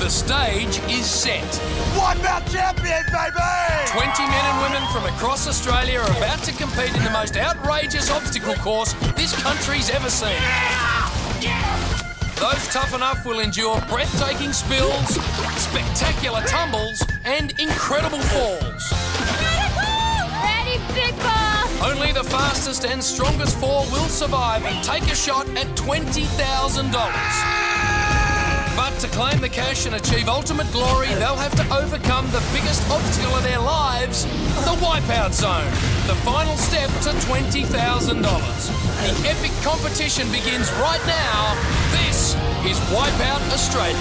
The stage is set. Wipeout champion, baby! 20 men and women from across Australia are about to compete in the most outrageous obstacle course this country's ever seen. Those tough enough will endure breathtaking spills, spectacular tumbles, and incredible falls. Ready, big boss! Only the fastest and strongest four will survive and take a shot at $20,000. But to claim the cash and achieve ultimate glory, they'll have to overcome the biggest obstacle of their lives, the Wipeout Zone, the final step to $20,000. The epic competition begins right now. This is Wipeout Australia.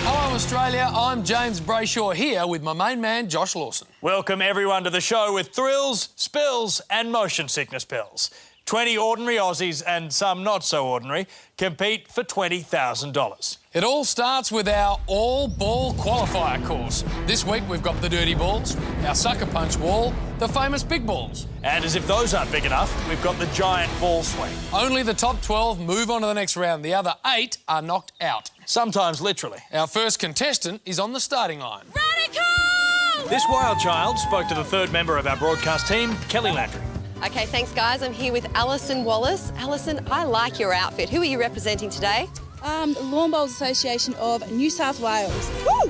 Hello, Australia. I'm James Brayshaw here with my main man, Josh Lawson. Welcome, everyone, to the show with thrills, spills and motion sickness pills. 20 ordinary Aussies and some not so ordinary compete for $20,000. It all starts with our all-ball qualifier course. This week we've got the dirty balls, our sucker punch wall, the famous big balls. And as if those aren't big enough, we've got the giant ball swing. Only the top 12 move on to the next round. The other 8 are knocked out. Sometimes literally. Our first contestant is on the starting line. Radical! This wild child spoke to the third member of our broadcast team, Kelly Landry. Okay, thanks, guys. I'm here with Alison Wallace. Alison, I like your outfit. Who are you representing today? The Lawn Bowls Association of New South Wales. Woo!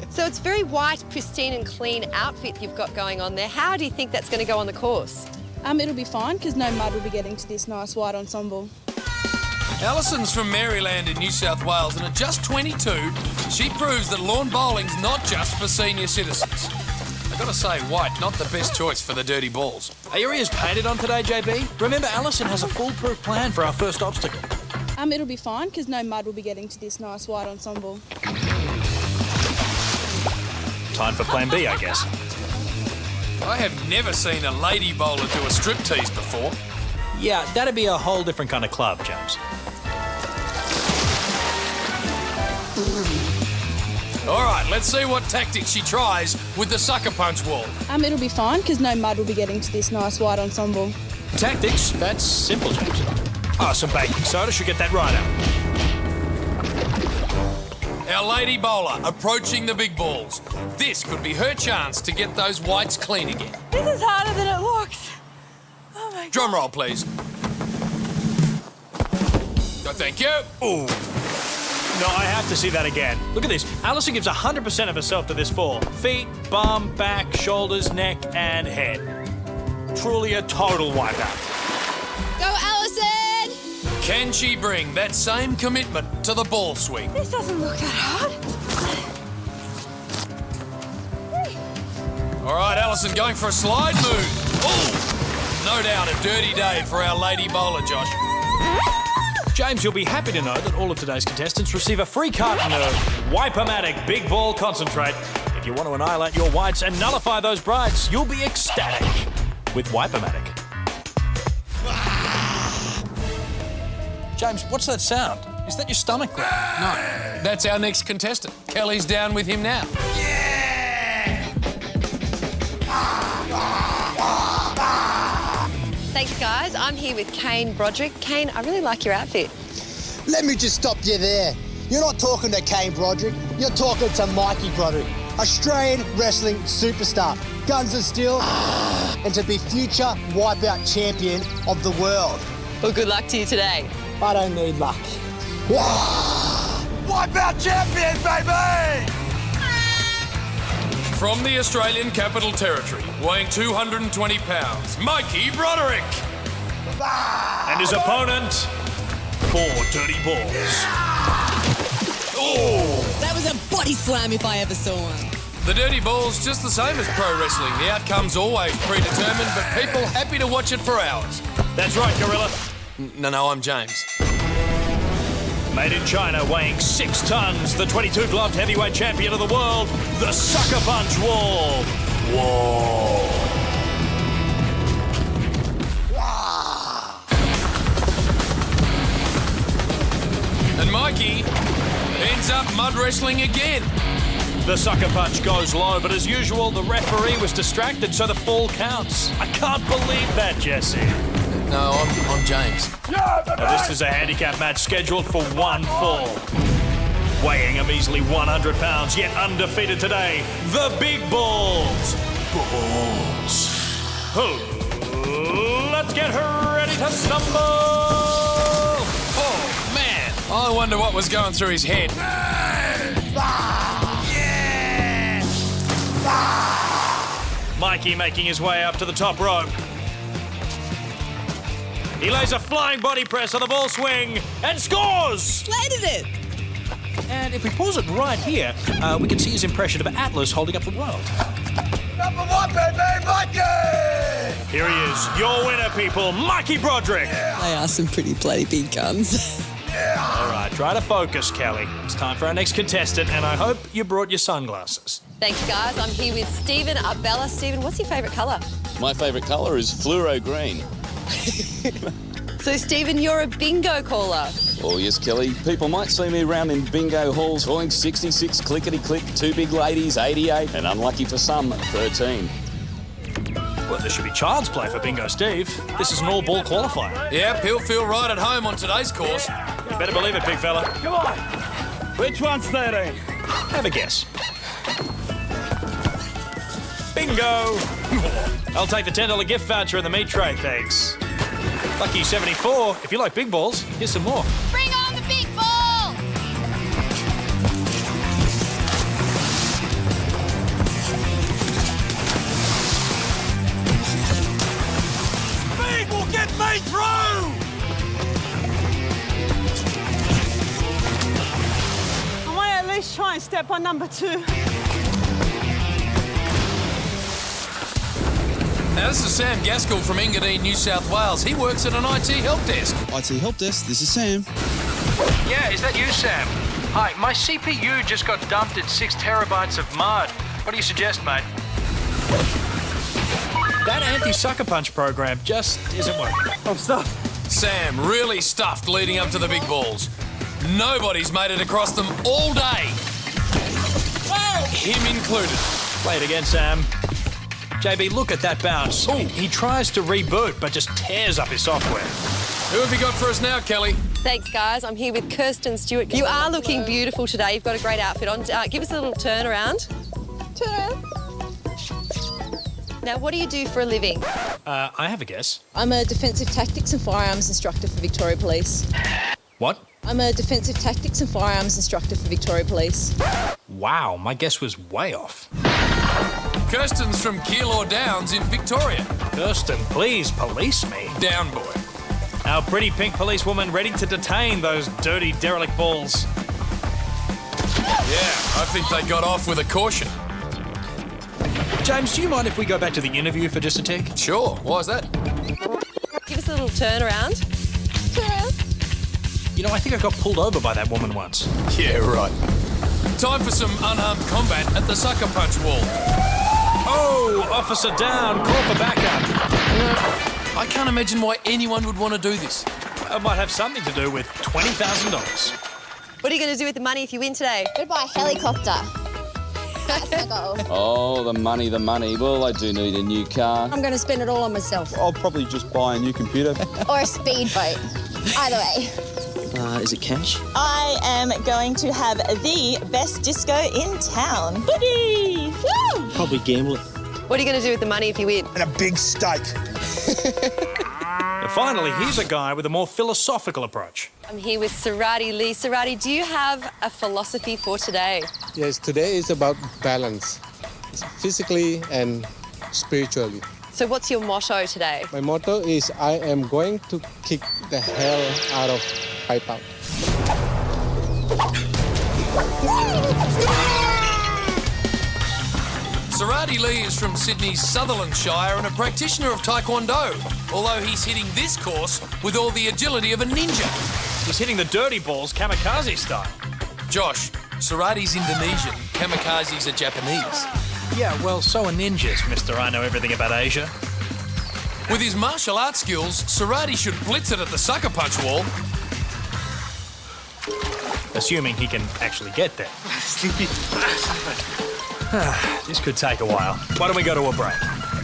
So it's very white, pristine and clean outfit you've got going on there. How do you think that's going to go on the course? It'll be fine because no mud will be getting to this nice white ensemble. Alison's from Maryland in New South Wales, and at just 22, she proves that lawn bowling's not just for senior citizens. I've got to say, white, not the best choice for the dirty balls. Are your ears painted on today, JB? Remember, Alison has a foolproof plan for our first obstacle. It'll be fine because no mud will be getting to this nice white ensemble. Time for plan B, I guess. I have never seen a lady bowler do a striptease before. Yeah, that'd be a whole different kind of club, James. All right, let's see what tactics she tries with the sucker punch wall. It'll be fine because no mud will be getting to this nice white ensemble. Tactics? That's simple, James. Oh, some baking soda should get that right out. Our lady bowler approaching the big balls. This could be her chance to get those whites clean again. This is harder than it looks. Oh my God. Drum roll, please. No, thank you. Ooh. No, I have to see that again. Look at this. Alison gives 100% of herself to this fall. Feet, bum, back, shoulders, neck and head. Truly a total wipeout. Go, Alison! Can she bring that same commitment to the ball swing? This doesn't look that hard. All right, Alison going for a slide move. Ooh! No doubt a dirty day for our lady bowler, Josh. James, you'll be happy to know that all of today's contestants receive a free carton of Wipe-O-Matic Big Ball Concentrate. If you want to annihilate your whites and nullify those brights, you'll be ecstatic with Wipe-O-Matic. James, what's that sound? Is that your stomach growling? No, that's our next contestant. Kelly's down with him now. Thanks, guys. I'm here with Kane Broderick. Kane, I really like your outfit. Let me just stop you there. You're not talking to Kane Broderick, you're talking to Mikey Broderick, Australian wrestling superstar, guns of steel, and to be future Wipeout champion of the world. Well, good luck to you today. I don't need luck. Wipeout champion, baby! From the Australian Capital Territory, weighing 220 pounds, Mikey Broderick. And his opponent, 4 dirty balls. Oh! That was a body slam if I ever saw one. The dirty ball's just the same as pro wrestling. The outcome's always predetermined, but people happy to watch it for hours. That's right, Gorilla. No, I'm James. Made in China, weighing 6 tons, the 22-gloved heavyweight champion of the world, the Sucker Punch Wall. Whoa. And Mikey ends up mud wrestling again. The sucker punch goes low, but as usual, the referee was distracted, so the fall counts. I can't believe that, Jesse. No, I'm James. Now, this is a handicap match scheduled for 1 fall. Weighing a measly 100 pounds, yet undefeated today, the Big Balls. Let's get her ready to stumble. Oh, man. I wonder what was going through his head. Mikey making his way up to the top rope. He lays a flying body press on the ball swing and scores! Slated it. And if we pause it right here, we can see his impression of Atlas holding up the world. Number one, baby, Mikey! Here he is, your winner, people, Mikey Broderick. They are some pretty bloody big guns. All right, try to focus, Kelly. It's time for our next contestant, and I hope you brought your sunglasses. Thanks, guys. I'm here with Stephen Arbella. Stephen, what's your favourite colour? My favourite colour is fluoro green. So, Stephen, you're a bingo caller. Oh, yes, Kelly. People might see me around in bingo halls calling 66, clickety-click, 2 big ladies, 88, and unlucky for some, 13. Well, there should be child's play for Bingo Steve. This is an all-ball qualifier. Yep, he'll feel right at home on today's course. You better believe it, big fella. Come on. Which one's 13? Have a guess. Bingo! I'll take the $10 gift voucher and the meat tray, thanks. Lucky 74. If you like big balls, here's some more. Bring on the big ball! Big will get me through! I might at least try and step on number 2. Now, this is Sam Gaskell from Engadine, New South Wales. He works at an IT help desk. IT help desk, this is Sam. Yeah, is that you, Sam? Hi, my CPU just got dumped in 6 terabytes of mud. What do you suggest, mate? That anti-sucker punch program just isn't working. I'm stuck. Sam really stuffed leading up to the big balls. Nobody's made it across them all day. Him included. Play it again, Sam. JB, look at that bounce. Ooh. He tries to reboot, but just tears up his software. Who have you got for us now, Kelly? Thanks, guys. I'm here with Kirsten Stewart. You are looking beautiful today. You've got a great outfit on. Give us a little turn around. Turn around. Now, what do you do for a living? I have a guess. I'm a defensive tactics and firearms instructor for Victoria Police. What? I'm a defensive tactics and firearms instructor for Victoria Police. Wow, my guess was way off. Kirsten's from Keilor Downs in Victoria. Kirsten, please police me. Down boy. Our pretty pink policewoman ready to detain those dirty derelict balls. Yeah, I think they got off with a caution. James, do you mind if we go back to the interview for just a tick? Sure, why is that? Give us a little turn around. Turn around. You know, I think I got pulled over by that woman once. Yeah, right. Time for some unarmed combat at the sucker punch wall. Oh, officer down, call for backup. I can't imagine why anyone would want to do this. It might have something to do with $20,000. What are you going to do with the money if you win today? Go buy a helicopter. That's my goal. Oh, the money. Well, I do need a new car. I'm going to spend it all on myself. I'll probably just buy a new computer. Or a speedboat. Either way. Is it cash? I am going to have the best disco in town. Boogie! Woo! Probably gamble it. What are you going to do with the money if you win? And a big steak. Finally, here's a guy with a more philosophical approach. I'm here with Sarati Lee. Sarati, do you have a philosophy for today? Yes, today is about balance, physically and spiritually. So what's your motto today? My motto is I am going to kick the hell out of Wipeout. Sarati Lee is from Sydney's Sutherland Shire and a practitioner of Taekwondo, although he's hitting this course with all the agility of a ninja. He's hitting the dirty balls kamikaze style. Josh, Sarati's Indonesian, kamikazes are Japanese. Yeah, well, so are ninjas, Mr. I know everything about Asia. With his martial arts skills, Sarati should blitz it at the sucker punch wall. Assuming he can actually get there. This could take a while. Why don't we go to a break?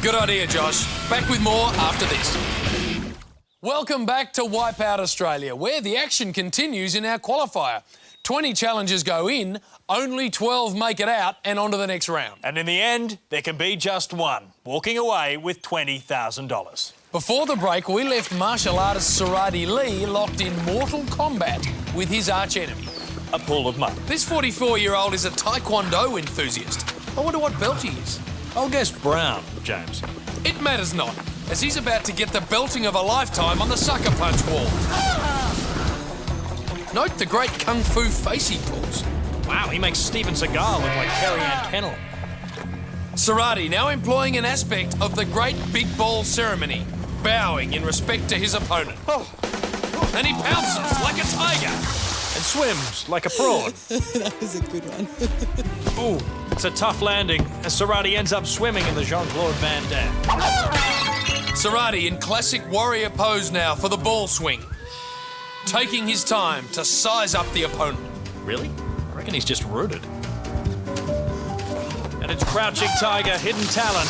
Good idea, Josh. Back with more after this. Welcome back to Wipeout Australia, where the action continues in our qualifier. 20 challengers go in, only 12 make it out and on to the next round. And in the end, there can be just one, walking away with $20,000. Before the break, we left martial artist Sarati Lee locked in mortal combat with his arch-enemy. A pool of mud. This 44-year-old is a taekwondo enthusiast. I wonder what belt he is. I'll guess brown, James. It matters not, as he's about to get the belting of a lifetime on the sucker punch wall. Note the great kung fu face he pulls. Wow, he makes Steven Seagal look like Carrie Ann Kennel. Sarati now employing an aspect of the great big ball ceremony, bowing in respect to his opponent. And he pounces like a tiger. And swims like a prawn. That was a good one. Ooh, it's a tough landing as Sarati ends up swimming in the Jean-Claude Van Damme. Sarati in classic warrior pose now for the ball swing, taking his time to size up the opponent. Really? I reckon he's just rooted. And it's crouching tiger, hidden talent.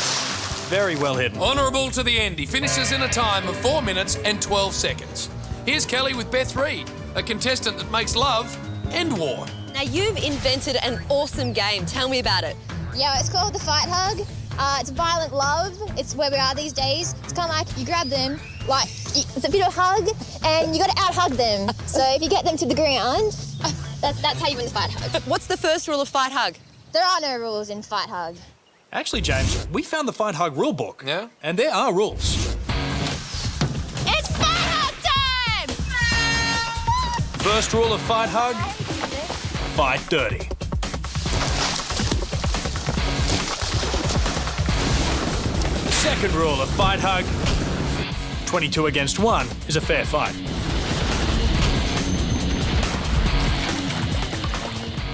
Very well hidden. Honourable to the end. He finishes in a time of 4 minutes and 12 seconds. Here's Kelly with Beth Reed, a contestant that makes love and war. Now, you've invented an awesome game. Tell me about it. Yeah, it's called the Fight Hug. It's violent love. It's where we are these days. It's kind of like you grab them, like it's a bit of a hug, and you got to out-hug them. So if you get them to the ground, that's how you win the Fight Hug. What's the first rule of Fight Hug? There are no rules in Fight Hug. Actually, James, we found the Fight Hug rule book. Yeah? And there are rules. It's Fight Hug time! First rule of Fight Hug, fight dirty. Second rule of Fight Hug, 22 against 1 is a fair fight.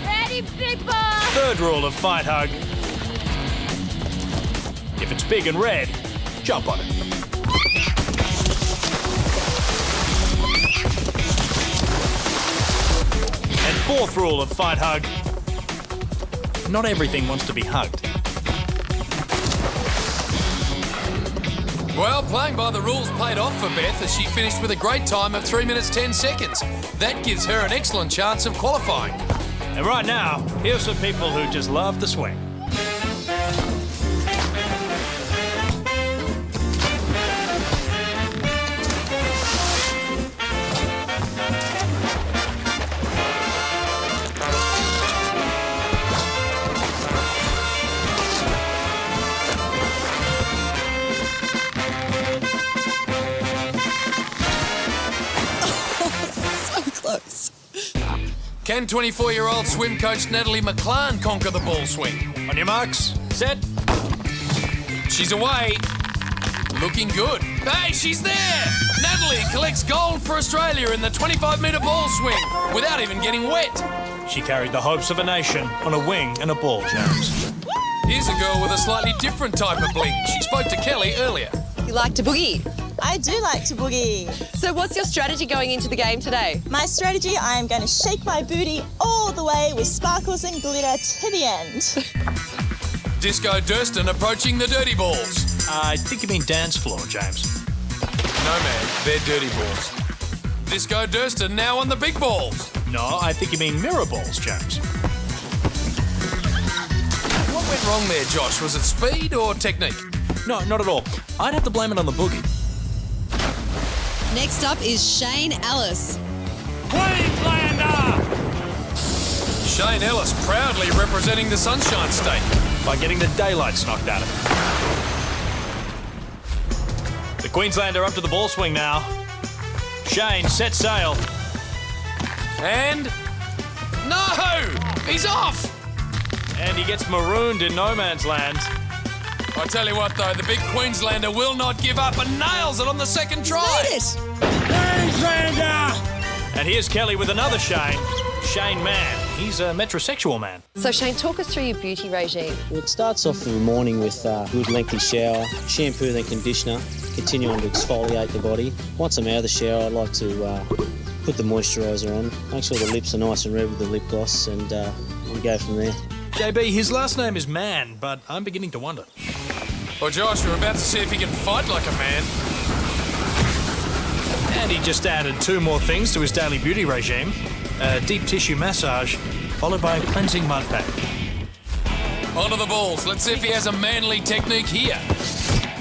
Ready, big boy! Third rule of Fight Hug, if it's big and red, jump on it. And fourth rule of Fight Hug, not everything wants to be hugged. Well, playing by the rules paid off for Beth as she finished with a great time of 3 minutes 10 seconds. That gives her an excellent chance of qualifying. And right now, here's some people who just love the swing. Can 24-year-old swim coach Natalie McClan conquer the ball swing? On your marks, set. She's away. Looking good. Hey, she's there! Natalie collects gold for Australia in the 25-metre ball swing without even getting wet. She carried the hopes of a nation on a wing and a ball, James. Here's a girl with a slightly different type of bling. She spoke to Kelly earlier. You like to boogie. I do like to boogie. So what's your strategy going into the game today? My strategy, I am going to shake my booty all the way with sparkles and glitter to the end. Disco Durston approaching the dirty balls. I think you mean dance floor, James. No, man, they're dirty balls. Disco Durston now on the big balls. No, I think you mean mirror balls, James. What went wrong there, Josh? Was it speed or technique? No, not at all. I'd have to blame it on the boogie. Next up is Shane Ellis. Queenslander! Shane Ellis proudly representing the Sunshine State. By getting the daylights knocked out of him. The Queenslander up to the ball swing now. Shane set sail. And... no! He's off! And he gets marooned in no man's land. I tell you what, though, the big Queenslander will not give up and nails it on the second try. Queenslander! And here's Kelly with another Shane. Shane Mann. He's a metrosexual man. So Shane, talk us through your beauty regime. Well, it starts off in the morning with a good lengthy shower, shampoo then conditioner, continue on to exfoliate the body. Once I'm out of the shower, I like to put the moisturiser on, make sure the lips are nice and red with the lip gloss, and we go from there. JB, his last name is Mann, but I'm beginning to wonder. Well, Josh, we're about to see if he can fight like a man. And he just added 2 more things to his daily beauty regime. a deep tissue massage, followed by a cleansing mud pack. Onto the balls. Let's see if he has a manly technique here.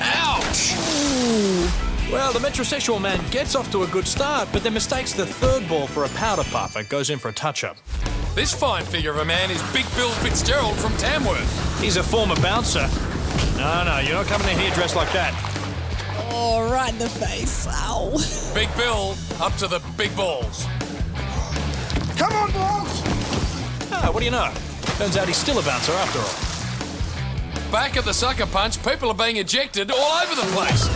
Ouch! Well, the metrosexual man gets off to a good start, but then mistakes the third ball for a powder puff and goes in for a touch-up. This fine figure of a man is Big Bill Fitzgerald from Tamworth. He's a former bouncer. No, you're not coming in here dressed like that. Oh, right in the face. Ow. Big Bill up to the big balls. Come on, balls! Ah, what do you know? Turns out he's still a bouncer after all. Back at the sucker punch, people are being ejected all over the place.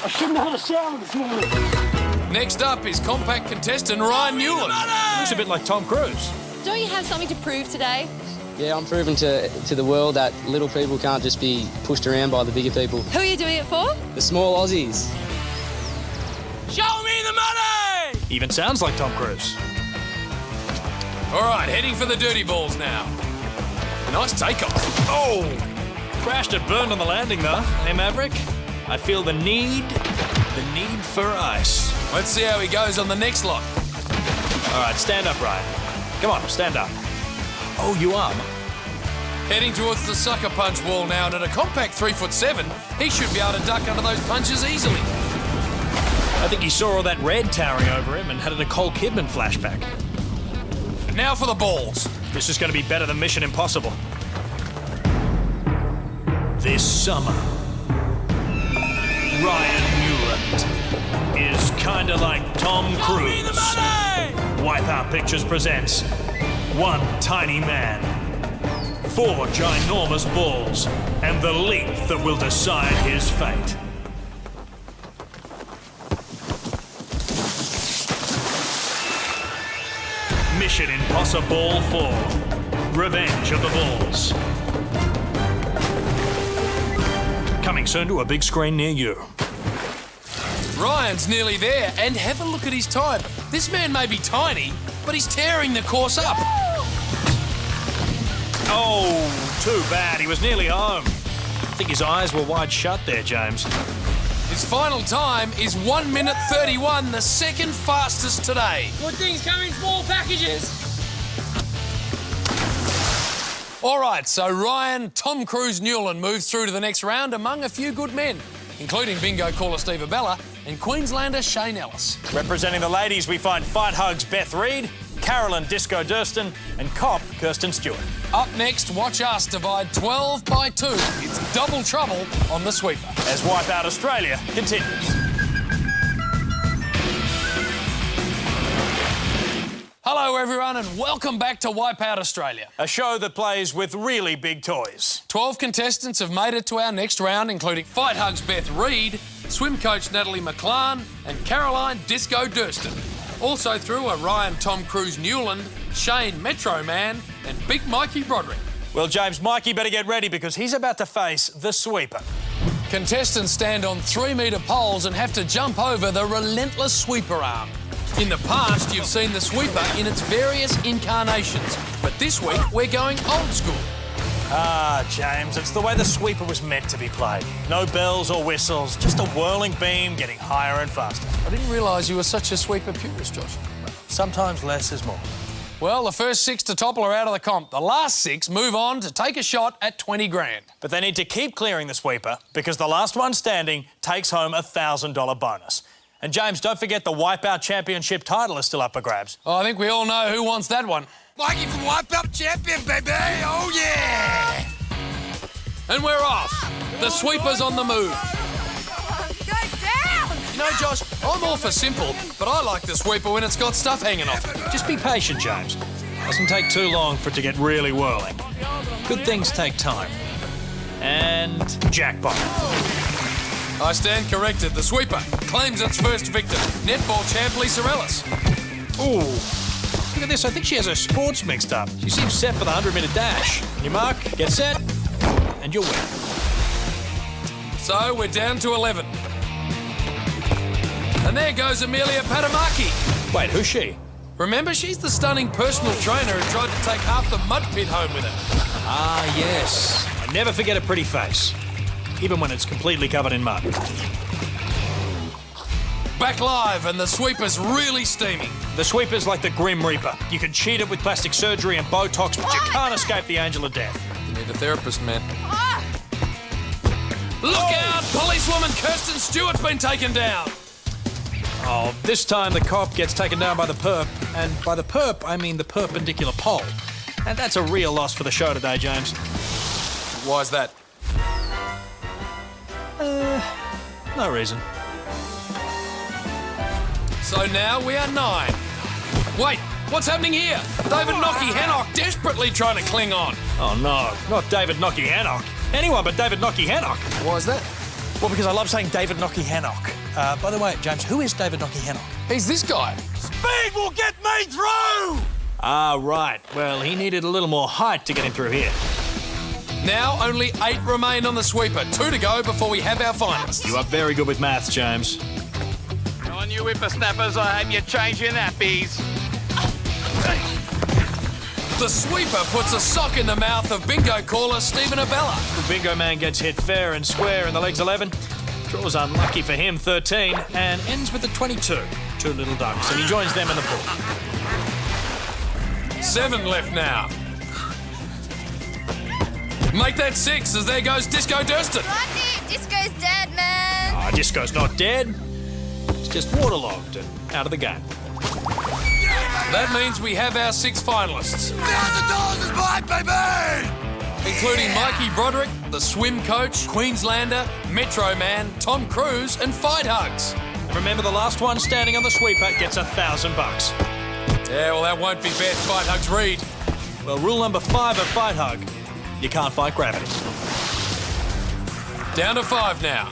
I shouldn't have had a shower this morning. Next up is compact contestant Ryan Newland. Looks a bit like Tom Cruise. Don't you have something to prove today? Yeah, I'm proving to the world that little people can't just be pushed around by the bigger people. Who are you doing it for? The small Aussies. Show me the money! Even sounds like Tom Cruise. All right, heading for the dirty balls now. Nice takeoff. Oh! Crashed and burned on the landing, though. Hey, Maverick? I feel the need for ice. Let's see how he goes on the next lot. All right, stand up, Ryan. Come on, stand up. Oh, you are? Heading towards the sucker punch wall now, and at a compact 3'7", he should be able to duck under those punches easily. I think he saw all that red towering over him and had a Nicole Kidman flashback. Now for the balls. This is going to be better than Mission Impossible. This summer, Ryan Newland is kinda like Tom Cruise. Wipeout Pictures presents One Tiny Man, 4 ginormous balls, and the leap that will decide his fate. Mission Impossible 4, Revenge of the Balls. Coming soon to a big screen near you. Ryan's nearly there, and have a look at his time. This man may be tiny, but he's tearing the course up. Oh, too bad. He was nearly home. I think his eyes were wide shut there, James. His final time is 1 minute 31, the second fastest today. Good things come in small packages. All right, so Ryan Tom Cruise Newland moves through to the next round among a few good men, including bingo caller Steve Abella and Queenslander Shane Ellis. Representing the ladies, we find Fight Hugs Beth Reed, Carolyn Disco Durston, and Cop Kirsten Stewart. Up next, watch us divide 12 by 2. It's double trouble on the sweeper. As Wipeout Australia continues. Hello, everyone, and welcome back to Wipeout Australia. A show that plays with really big toys. 12 contestants have made it to our next round, including Fight Hugs Beth Reed, swim coach Natalie McClan, and Caroline Disco Durston. Also through are Ryan Tom Cruise Newland, Shane Metro Man, and Big Mikey Broderick. Well, James, Mikey better get ready because he's about to face the sweeper. Contestants stand on 3-metre poles and have to jump over the relentless sweeper arm. In the past, you've seen the sweeper in its various incarnations, but this week we're going old school. Ah, James, it's the way the sweeper was meant to be played. No bells or whistles, just a whirling beam getting higher and faster. I didn't realise you were such a sweeper purist, Josh. Sometimes less is more. Well, the first 6 to topple are out of the comp. The last 6 move on to take a shot at 20 grand. But they need to keep clearing the sweeper because the last one standing takes home a $1,000 bonus. And James, don't forget the Wipeout Championship title is still up for grabs. Oh, I think we all know who wants that one. Mikey from Wipeout Champion, baby! Oh, yeah! And we're off. The sweeper's on the move. Go down! You know, Josh, I'm all for simple, but I like the sweeper when it's got stuff hanging off it. Just be patient, James. Doesn't take too long for it to get really whirling. Good things take time. And jackpot. I stand corrected. The sweeper claims its first victim, netball champ Lisa Ellis. Ooh, look at this. I think she has her sports mixed up. She seems set for the 100-metre dash. On your mark, get set, and you'll win. So we're down to 11. And there goes Amelia Patamaki. Wait, who's she? Remember, she's the stunning personal trainer who tried to take half the mud pit home with her. Ah, yes. I never forget a pretty face, even when it's completely covered in mud. Back live, and the sweeper's really steaming. The sweeper's like the Grim Reaper. You can cheat it with plastic surgery and Botox, but you can't escape the angel of death. You need a therapist, man. Look out! Policewoman Kirsten Stewart's been taken down. Oh, this time the cop gets taken down by the perp. And by the perp, I mean the perpendicular pole. And that's a real loss for the show today, James. Why's that? No reason. So now we are 9. Wait, what's happening here? David Nocky Hannock desperately trying to cling on. Oh no, not David Nocky Hannock. Anyone but David Nocky Hannock. Why is that? Well, because I love saying David Nocky Hannock. By the way, James, who is David Nocky Hannock? He's this guy. Speed will get me through! Ah, right. Well, he needed a little more height to get him through here. Now only 8 remain on the sweeper. 2 to go before we have our finalists. You are very good with maths, James. On you whippersnappers, I hope you change your nappies. The sweeper puts a sock in the mouth of bingo caller Stephen Abella. The bingo man gets hit fair and square in the legs 11. Draws unlucky for him, 13, and ends with a 22. 2 little ducks, and he joins them in the pool. 7 left now. Make that 6 as there goes Disco Durston. Disco's dead, man. Ah, Disco's not dead. It's just waterlogged and out of the game. That means we have our 6 finalists. $1,000 is mine, baby! Including Mikey Broderick, the swim coach, Queenslander, Metro Man, Tom Cruise, and Fight Hugs. Remember, the last one standing on the sweeper gets $1,000. Yeah, well, that won't be bad, Fight Hugs Reed. Well, rule number 5 of Fight Hug: you can't fight gravity. Down to 5 now.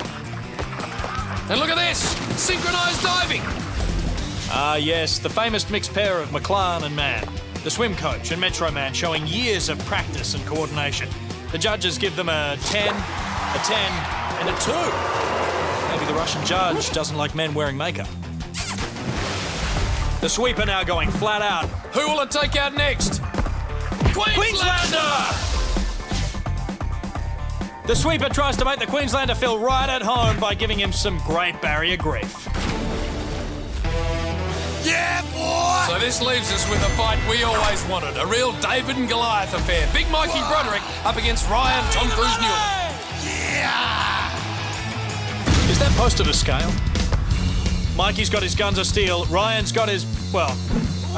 And look at this, synchronised diving. Ah, yes, the famous mixed pair of McLaren and Mann. The swim coach and Metro Man showing years of practice and coordination. The judges give them a 10, a 10, and a 2. Maybe the Russian judge doesn't like men wearing makeup. The sweeper now going flat out. Who will it take out next? Queenslander! The sweeper tries to make the Queenslander feel right at home by giving him some Great Barrier grief. Yeah, boy! So this leaves us with a fight we always wanted. A real David and Goliath affair. Big Mikey Broderick up against Ryan Tom Cruise Newland. Yeah! Is that posted to scale? Mikey's got his guns of steel. Ryan's got his... Well,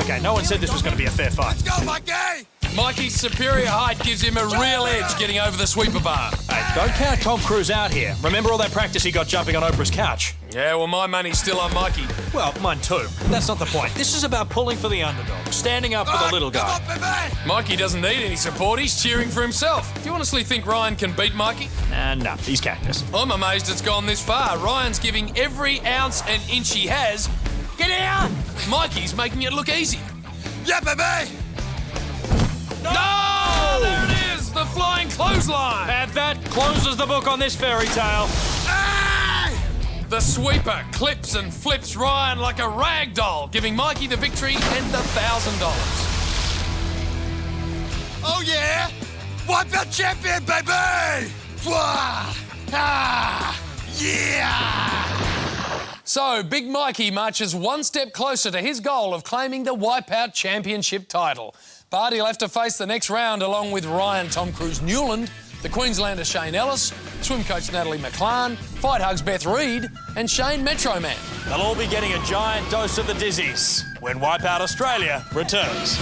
okay, no one said this was going to be a fair fight. Let's go, Mikey! Mikey's superior height gives him a real edge getting over the sweeper bar. Hey, don't count Tom Cruise out here. Remember all that practice he got jumping on Oprah's couch? Yeah, well, my money's still on Mikey. Well, mine too. That's not the point. This is about pulling for the underdog, standing up for the little guy. Mikey doesn't need any support. He's cheering for himself. Do you honestly think Ryan can beat Mikey? No, he's cactus. I'm amazed it's gone this far. Ryan's giving every ounce and inch he has. Get out! Mikey's making it look easy. Yeah, baby! No! There it is! The flying clothesline! And that closes the book on this fairy tale. Hey! The sweeper clips and flips Ryan like a rag doll, giving Mikey the victory and the $1,000. Oh, yeah! Wipeout champion, baby! Wah! Ah! Yeah! So, Big Mikey marches one step closer to his goal of claiming the Wipeout Championship title. But he'll have to face the next round along with Ryan Tom Cruise Newland, the Queenslander Shane Ellis, swim coach Natalie McLaren, Fight Hugs Beth Reed, and Shane Metro Man. They'll all be getting a giant dose of the dizzies when Wipeout Australia returns.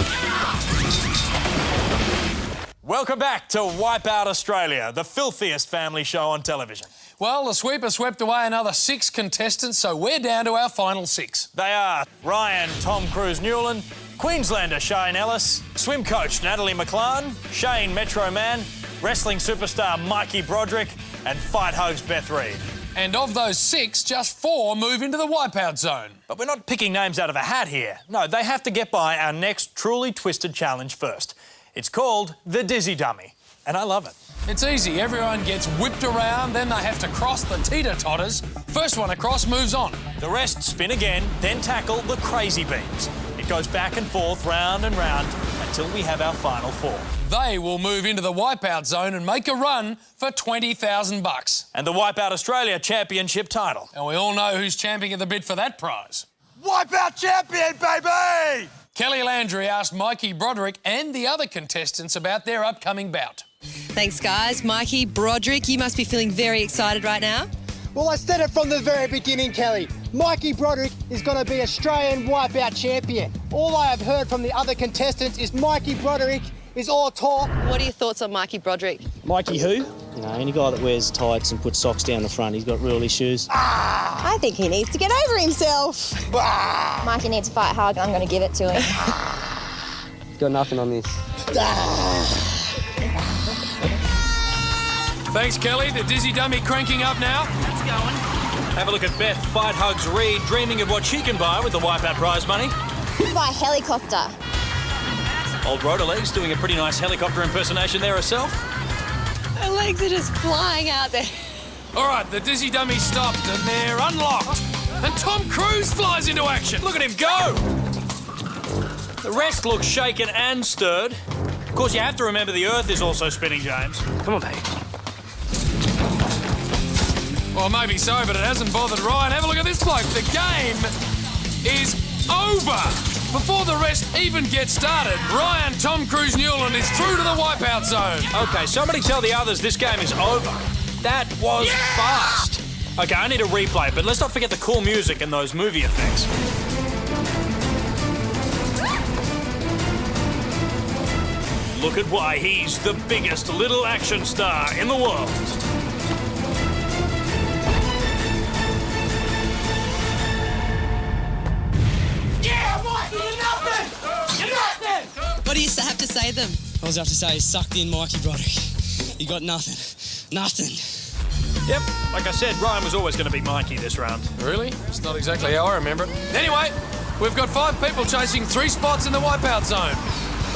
Welcome back to Wipeout Australia, the filthiest family show on television. Well, the sweeper swept away another 6 contestants, so we're down to our final 6. They are Ryan Tom Cruise Newland, Queenslander Shane Ellis, swim coach Natalie McLaren, Shane Metro Man, wrestling superstar Mikey Broderick, and Fight Hugs Beth Reed. And of those 6, just 4 move into the Wipeout Zone. But we're not picking names out of a hat here. No, they have to get by our next truly twisted challenge first. It's called the Dizzy Dummy, and I love it. It's easy. Everyone gets whipped around, then they have to cross the teeter-totters. First one across moves on. The rest spin again, then tackle the crazy beams. It goes back and forth, round and round, and until we have our final four. They will move into the Wipeout Zone and make a run for $20,000. And the Wipeout Australia Championship title. And we all know who's champing at the bit for that prize. Wipeout champion, baby! Kelly Landry asked Mikey Broderick and the other contestants about their upcoming bout. Thanks, guys. Mikey, Broderick, you must be feeling very excited right now. Well, I said it from the very beginning, Kelly. Mikey Broderick is going to be Australian Wipeout champion. All I have heard from the other contestants is Mikey Broderick is all talk. What are your thoughts on Mikey Broderick? Mikey who? You know, any guy that wears tights and puts socks down the front, he's got real issues. I think he needs to get over himself. Mikey needs a fight hug. I'm going to give it to him. Got nothing on this. Thanks, Kelly. The dizzy dummy cranking up now. That's going. Have a look at Beth Fight Hugs Reed, dreaming of what she can buy with the Wipeout prize money. Buy a helicopter. Old Rhoda Legs doing a pretty nice helicopter impersonation there herself. Her legs are just flying out there. All right, the dizzy dummy stopped and they're unlocked. And Tom Cruise flies into action. Look at him go! The rest look shaken and stirred. Of course, you have to remember the Earth is also spinning, James. Come on, babe. Well, maybe so, but it hasn't bothered Ryan. Have a look at this bloke. The game is over. Before the rest even get started, Ryan Tom Cruise Newland is through to the Wipeout Zone. Okay, somebody tell the others this game is over. That was fast. Okay, I need a replay, but let's not forget the cool music and those movie effects. Look at why he's the biggest little action star in the world. What do you have to say to them? All I have to say is sucked in Mikey Broderick. You got nothing. Nothing. Yep, like I said, Ryan was always going to beat Mikey this round. Really? It's not exactly how I remember it. Anyway, we've got 5 people chasing 3 spots in the Wipeout Zone.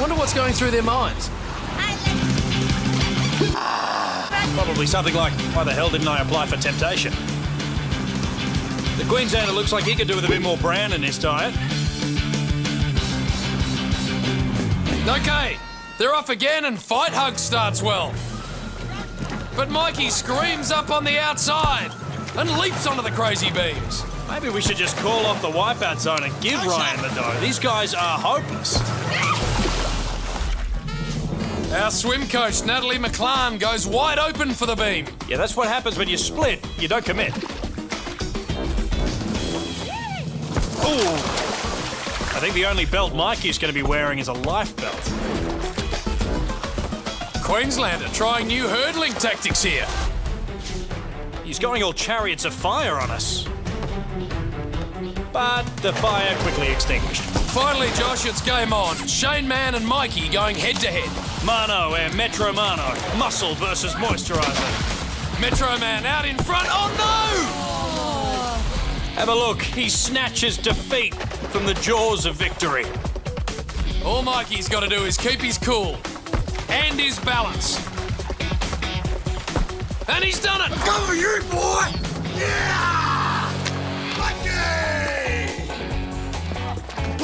Wonder what's going through their minds. Probably something like, why the hell didn't I apply for temptation? The Queenslander looks like he could do with a bit more bran in his diet. Okay, they're off again and Fight Hug starts well. But Mikey screams up on the outside and leaps onto the crazy beams. Maybe we should just call off the Wipeout Zone and give Ryan the dough. These guys are hopeless. Our swim coach, Natalie McClan, goes wide open for the beam. Yeah, that's what happens when you split. You don't commit. Ooh. I think the only belt Mikey's going to be wearing is a life belt. Queenslander trying new hurdling tactics here. He's going all chariots of fire on us. But the fire quickly extinguished. Finally, Josh, it's game on. Shane Mann and Mikey going head-to-head. Mano and Metro Mano. Muscle versus moisturiser. Metro Man out in front. Oh, no! Have a look. He snatches defeat from the jaws of victory. All Mikey's got to do is keep his cool and his balance. And he's done it! Come for you, boy! Yeah! Mikey!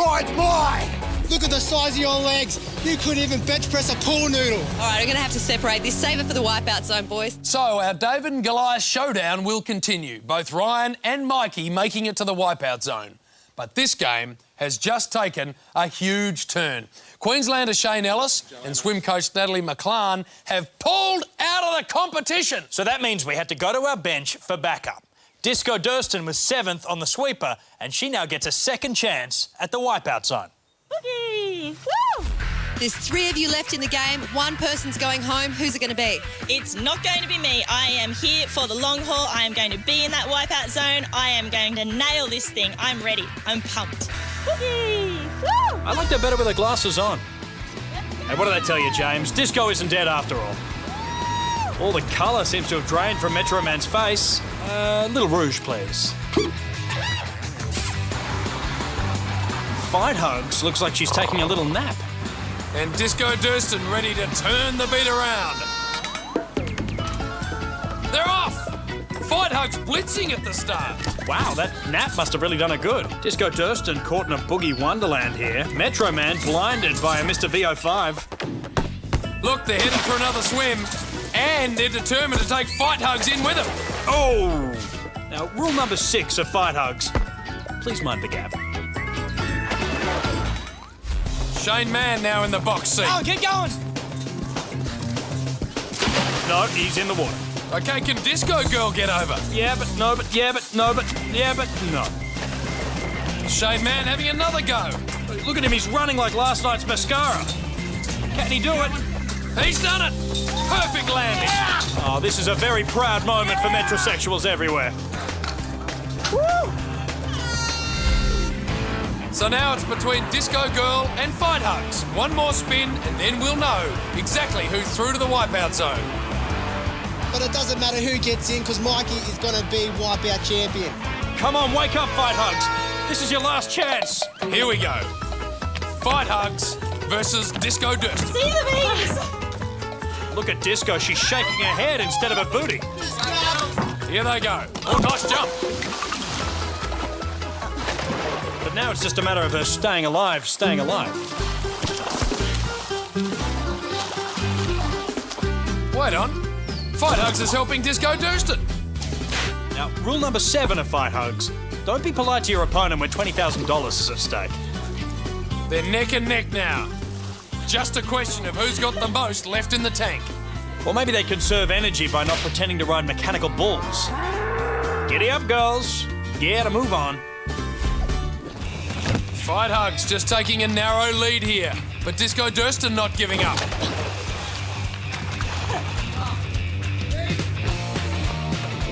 Right, boy! Look at the size of your legs. You couldn't even bench press a pool noodle. All right, I'm going to have to separate this. Save it for the Wipeout Zone, boys. So our David and Goliath showdown will continue. Both Ryan and Mikey making it to the Wipeout Zone. But this game has just taken a huge turn. Queenslander Shane Ellis and swim coach Natalie McClan have pulled out of the competition. So that means we had to go to our bench for backup. Disco Durston was 7th on the sweeper, and she now gets a second chance at the Wipeout Zone. Woo! There's 3 of you left in the game. 1 person's going home. Who's it going to be? It's not going to be me. I am here for the long haul. I am going to be in that Wipeout Zone. I am going to nail this thing. I'm ready. I'm pumped. Woo! I liked her better with her glasses on. And what do they tell you, James? Disco isn't dead after all. All the colour seems to have drained from Metro Man's face. Little rouge, please. Fight Hugs looks like she's taking a little nap. And Disco Durston ready to turn the beat around. They're off! Fight Hugs blitzing at the start. Wow, that nap must have really done her good. Disco Durston caught in a boogie wonderland here. Metro Man blinded by a Mr. V05. Look, they're headed for another swim, and they're determined to take Fight Hugs in with them. Oh! Now, rule number 6 of Fight Hugs. Please mind the gap. Shane Mann now in the box seat. Oh, keep going. No, he's in the water. Okay, can Disco Girl get over? Yeah, but no, but yeah, but no, but yeah, but no. Shane Mann having another go. Look at him, he's running like last night's mascara. Can he do it? He's done it. Perfect landing. Oh, this is a very proud moment for metrosexuals everywhere. Woo! So now it's between Disco Girl and Fight Hugs. One more spin and then we'll know exactly who's through to the Wipeout Zone. But it doesn't matter who gets in because Mikey is going to be Wipeout champion. Come on, wake up, Fight Hugs. This is your last chance. Here we go. Fight Hugs versus Disco Dust. See the bees! Look at Disco, she's shaking her head instead of her booty. Here they go. Oh, nice jump. But now it's just a matter of her staying alive. Wait on. Fight Hugs is helping Disco Durston. Now, rule number 7 of Fight Hugs. Don't be polite to your opponent when $20,000 is at stake. They're neck and neck now. Just a question of who's got the most left in the tank. Or maybe they conserve energy by not pretending to ride mechanical bulls. Giddy up, girls. Yeah, to move on. Fight Hugs just taking a narrow lead here, but Disco Durston not giving up.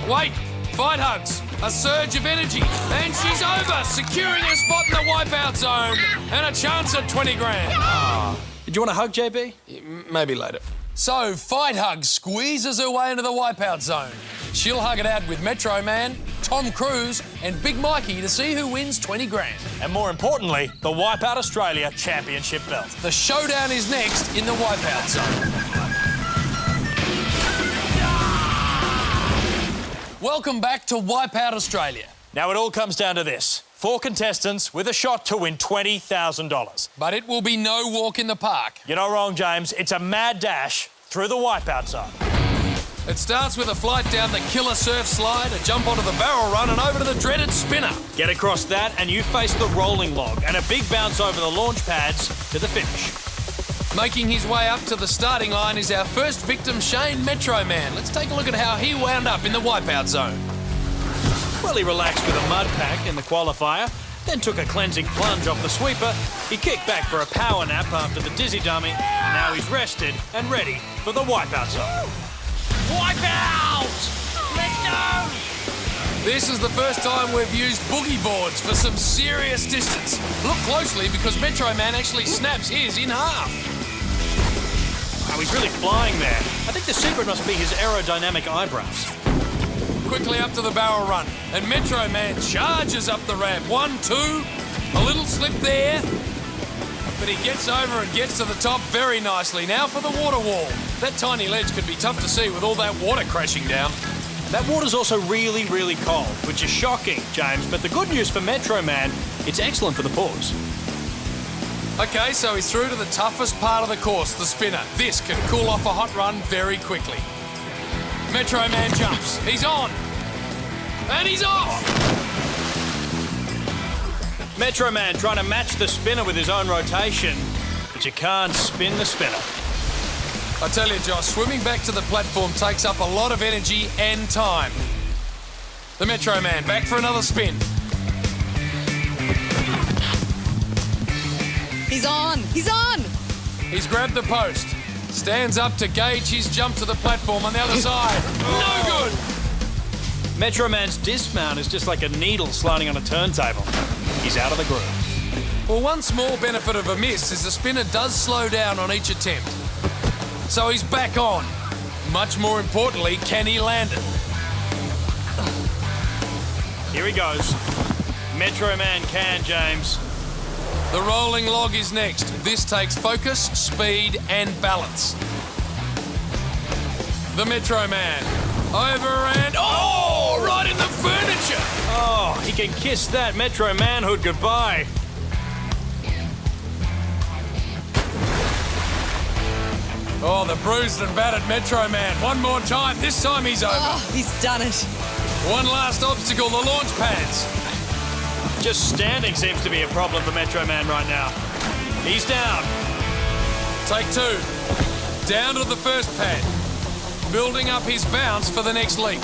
Wait, Fight Hugs, a surge of energy, and she's over, securing her spot in the Wipeout Zone, and a chance at 20 grand. Did you want a hug, JB? Maybe later. So, Fight Hug squeezes her way into the Wipeout Zone. She'll hug it out with Metro Man, Tom Cruise, and Big Mikey to see who wins 20 grand. And more importantly, the Wipeout Australia Championship belt. The showdown is next in the Wipeout Zone. Welcome back to Wipeout Australia. Now it all comes down to this. 4 contestants with a shot to win $20,000. But it will be no walk in the park. You're not wrong, James. It's a mad dash through the Wipeout Zone. It starts with a flight down the killer surf slide, a jump onto the barrel run and over to the dreaded spinner. Get across that and you face the rolling log and a big bounce over the launch pads to the finish. Making his way up to the starting line is our first victim, Shane Metro Man. Let's take a look at how he wound up in the Wipeout Zone. Well, he relaxed with a mud pack in the qualifier, then took a cleansing plunge off the sweeper. He kicked back for a power nap after the dizzy dummy. Now he's rested and ready for the Wipeout Zone. Wipeout! Let's go! This is the first time we've used boogie boards for some serious distance. Look closely because Metro Man actually snaps his in half. Wow, he's really flying there. I think the secret must be his aerodynamic eyebrows. Quickly up to the barrel run, and Metro Man charges up the ramp. 1, 2, a little slip there, but he gets over and gets to the top very nicely. Now for the water wall. That tiny ledge can be tough to see with all that water crashing down. That water's also really, really cold, which is shocking, James. But the good news for Metro Man, it's excellent for the pause. Okay, so he's through to the toughest part of the course, the spinner. This can cool off a hot run very quickly. Metro Man jumps. He's on. And he's off. Metro Man trying to match the spinner with his own rotation, but you can't spin the spinner. I tell you, Josh, swimming back to the platform takes up a lot of energy and time. The Metro Man back for another spin. He's on! He's on! He's grabbed the post. Stands up to gauge his jump to the platform on the other side. No good! Metro Man's dismount is just like a needle sliding on a turntable. He's out of the groove. Well, one small benefit of a miss is the spinner does slow down on each attempt. So he's back on. Much more importantly, can he land it? Here he goes. Metro Man can, James. The rolling log is next. This takes focus, speed, and balance. The Metro Man. Over and... Oh! Right Oh, he can kiss that Metro manhood goodbye. Oh, the bruised and battered Metro Man. One more time. This time he's over. Oh, he's done it. One last obstacle, the launch pads. Just standing seems to be a problem for Metro Man right now. He's down. Take two. Down to the first pad. Building up his bounce for the next leap.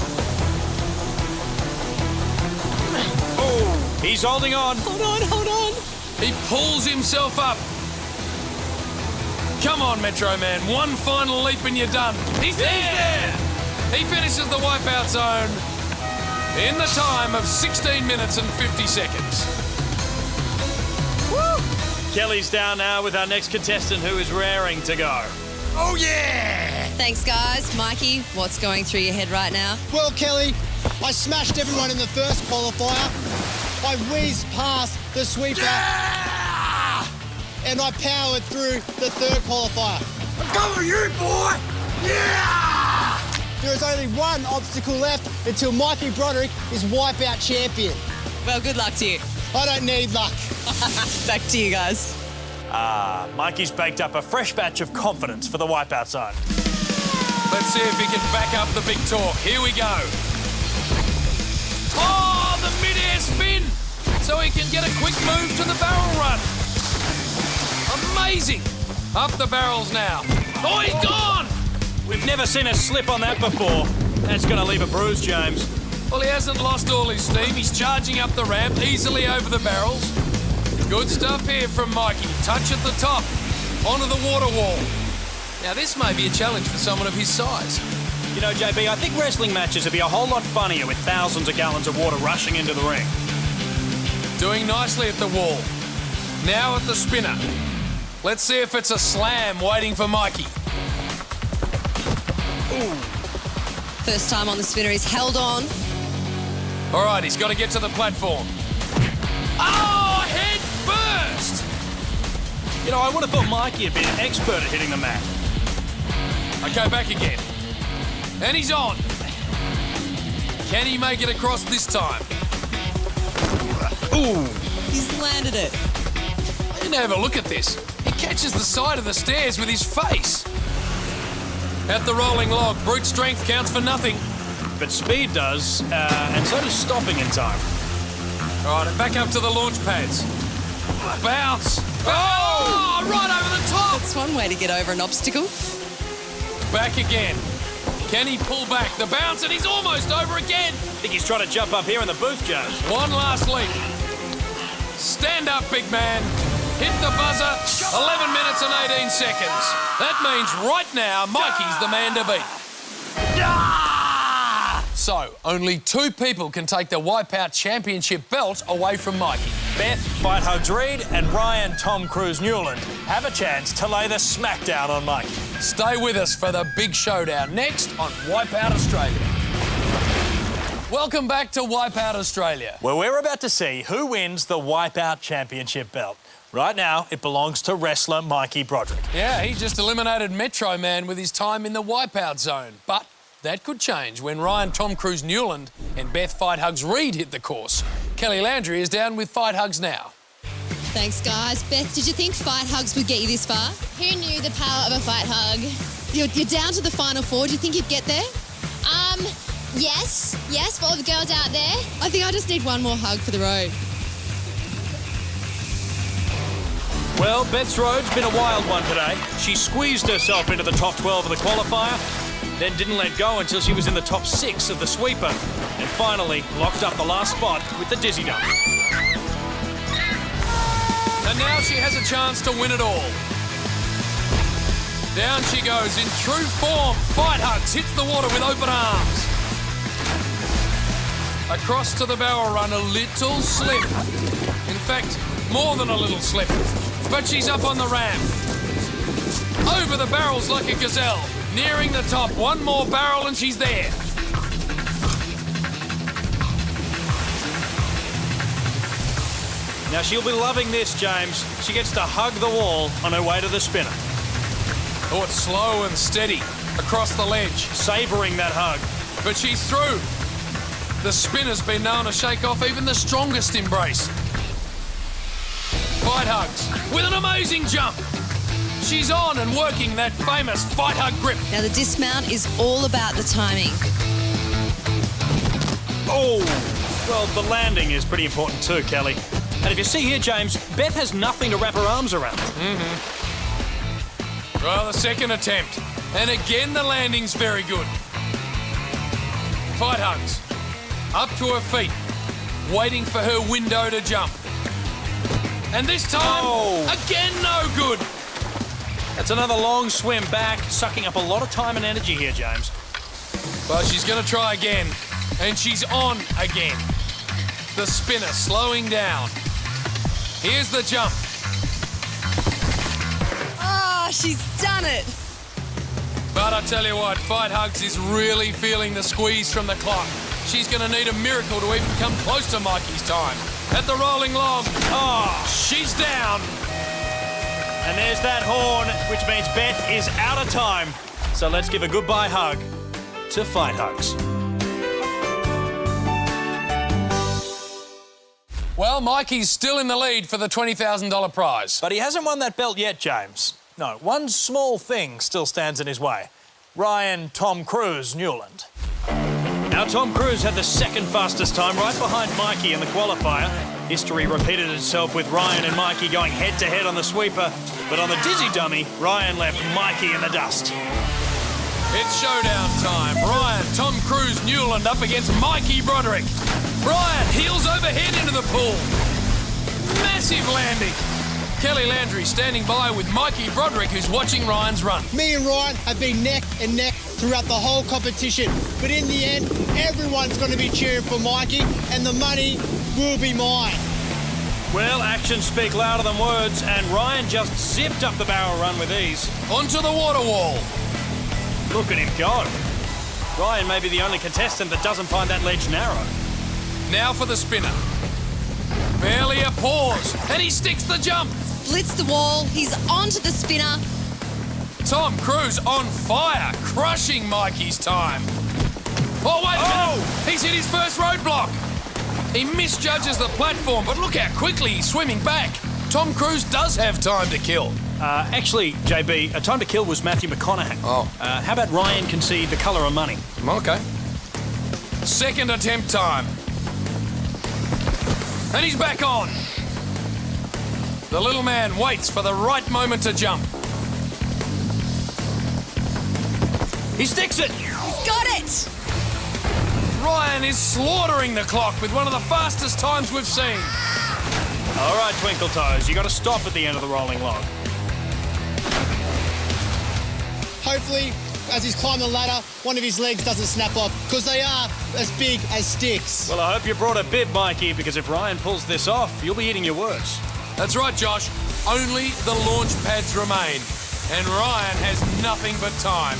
Oh, he's holding on. Hold on, hold on. He pulls himself up. Come on, Metro Man. One final leap and you're done. He's there! He finishes the Wipeout Zone in the time of 16 minutes and 50 seconds. Woo! Kelly's down now with our next contestant who is raring to go. Oh, yeah! Thanks, guys. Mikey, what's going through your head right now? Well, Kelly, I smashed everyone in the first qualifier. I whizzed past the sweeper. Yeah! And I powered through the third qualifier. I'm coming you, boy! Yeah! There is only one obstacle left until Mikey Broderick is Wipeout champion. Well, good luck to you. I don't need luck. Back to you guys. Mikey's baked up a fresh batch of confidence for the Wipeout Zone. Let's see if he can back up the big talk. Here we go. Oh, the mid-air spin! So he can get a quick move to the barrel run. Amazing! Up the barrels now. Oh, he's gone! We've never seen a slip on that before. That's going to leave a bruise, James. Well, he hasn't lost all his steam. He's charging up the ramp easily over the barrels. Good stuff here from Mikey. Touch at the top, onto the water wall. Now, this may be a challenge for someone of his size. You know, JB, I think wrestling matches would be a whole lot funnier with thousands of gallons of water rushing into the ring. Doing nicely at the wall. Now at the spinner. Let's see if it's a slam waiting for Mikey. Ooh. First time on the spinner, he's held on. All right, he's got to get to the platform. Oh, head first! You know, I would have thought Mikey had been an expert at hitting the mat. Okay, back again. And he's on. Can he make it across this time? Ooh. He's landed it. I didn't have a look at this. He catches the side of the stairs with his face. At the rolling log, brute strength counts for nothing. But speed does, and so does stopping in time. All right, back up to the launch pads. Bounce. Oh, right over the top. That's one way to get over an obstacle. Back again. Can he pull back the bounce? And he's almost over again. I think he's trying to jump up here in the booth, Jones. One last leap. Stand up, big man. Hit the buzzer. 11 minutes and 18 seconds. That means right now, Mikey's the man to beat. So, only two people can take the Wipeout Championship belt away from Mikey. Beth Fight Hugs Reed and Ryan Tom Cruise Newland have a chance to lay the smackdown on Mikey. Stay with us for the big showdown next on Wipeout Australia. Welcome back to Wipeout Australia, where we're about to see who wins the Wipeout Championship belt. Right now, it belongs to wrestler Mikey Broderick. Yeah, he just eliminated Metro Man with his time in the Wipeout Zone. But that could change when Ryan Tom Cruise Newland and Beth Fight Hugs Reed hit the course. Kelly Landry is down with Fight Hugs now. Thanks, guys. Beth, did you think Fight Hugs would get you this far? Who knew the power of a fight hug? You're down to the final four. Do you think you'd get there? Yes, for all the girls out there. I think I just need one more hug for the road. Well, Beth's road's been a wild one today. She squeezed herself into the top 12 of the qualifier, then didn't let go until she was in the top 6 of the sweeper, and finally locked up the last spot with the dizzy dump. And now she has a chance to win it all. Down she goes in true form. Fight Hugs hits the water with open arms. Across to the barrel run, a little slip. In fact, more than a little slip. But she's up on the ramp. Over the barrels like a gazelle. Nearing the top. One more barrel and she's there. Now she'll be loving this, James. She gets to hug the wall on her way to the spinner. Oh, it's slow and steady across the ledge. Savouring that hug. But she's through. The spinner's been known to shake off even the strongest embrace. Fight Hugs with an amazing jump. She's on and working that famous Fight Hug grip. Now the dismount is all about the timing. Oh, well, the landing is pretty important too, Kelly. And if you see here, James, Beth has nothing to wrap her arms around. Well, the second attempt. And again, the landing's very good. Fight Hugs. Up to her feet. Waiting for her window to jump. And this time, again, no good. That's another long swim back, sucking up a lot of time and energy here, James. Well, she's going to try again. And she's on again. The spinner slowing down. Here's the jump. Oh, she's done it. But I tell you what, Fight Hugs is really feeling the squeeze from the clock. She's going to need a miracle to even come close to Mikey's time. At the rolling log. Oh, she's down. And there's that horn, which means Beth is out of time. So let's give a goodbye hug to Fight Hugs. Well, Mikey's still in the lead for the $20,000 prize. But he hasn't won that belt yet, James. No, one small thing still stands in his way. Ryan Tom Cruise Newland. Now, Tom Cruise had the second fastest time, right behind Mikey in the qualifier. History repeated itself with Ryan and Mikey going head-to-head on the sweeper. But on the dizzy dummy, Ryan left Mikey in the dust. It's showdown time. Ryan Tom Cruise Newland up against Mikey Broderick. Ryan heels overhead into the pool. Massive landing. Kelly Landry standing by with Mikey Broderick, who's watching Ryan's run. Me and Ryan have been neck and neck throughout the whole competition. But in the end, everyone's going to be cheering for Mikey and the money will be mine. Well, actions speak louder than words, and Ryan just zipped up the barrel run with ease. Onto the water wall. Look at him go. Ryan may be the only contestant that doesn't find that ledge narrow. Now for the spinner. Barely a pause, and he sticks the jump. Blitz the wall, he's onto the spinner. Tom Cruise on fire, crushing Mikey's time. Oh, wait a minute. He's hit his first roadblock. He misjudges the platform, but look how quickly he's swimming back. Tom Cruise does have time to kill. Actually, JB, a time to kill was Matthew McConaughey. How about Ryan concede The Colour of Money? Okay. Second attempt time. And he's back on. The little man waits for the right moment to jump. He sticks it. He's got it. Ryan is slaughtering the clock with one of the fastest times we've seen. All right, Twinkle Toes, you got to stop at the end of the rolling log. Hopefully, as he's climbing the ladder, one of his legs doesn't snap off, because they are as big as sticks. Well, I hope you brought a bib, Mikey, because if Ryan pulls this off, you'll be eating your words. That's right, Josh. Only the launch pads remain, and Ryan has nothing but time.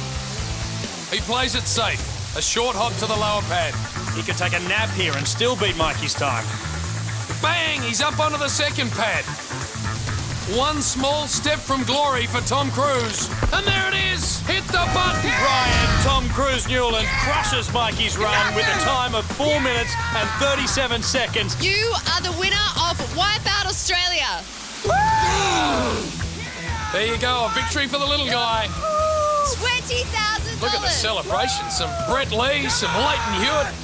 He plays it safe. A short hop to the lower pad. He could take a nap here and still beat Mikey's time. Bang! He's up onto the second pad. One small step from glory for Tom Cruise. And there it is! Hit the button! Ryan Tom Cruise Newland crushes Mikey's run with a time of 4 minutes and 37 seconds. You are the winner of Wipeout Australia. There you go, a victory for the little guy. $20,000. Look at the celebration. Some Brett Lee, some Leighton Hewitt.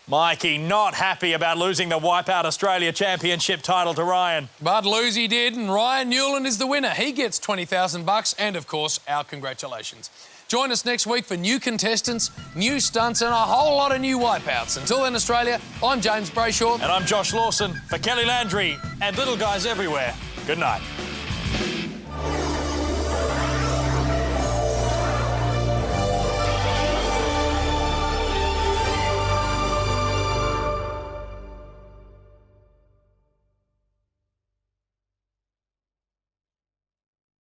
Mikey not happy about losing the Wipeout Australia Championship title to Ryan. But lose he did, and Ryan Newland is the winner. He gets $20,000 and, of course, our congratulations. Join us next week for new contestants, new stunts and a whole lot of new wipeouts. Until then, Australia, I'm James Brayshaw. And I'm Josh Lawson. For Kelly Landry and little guys everywhere, good night.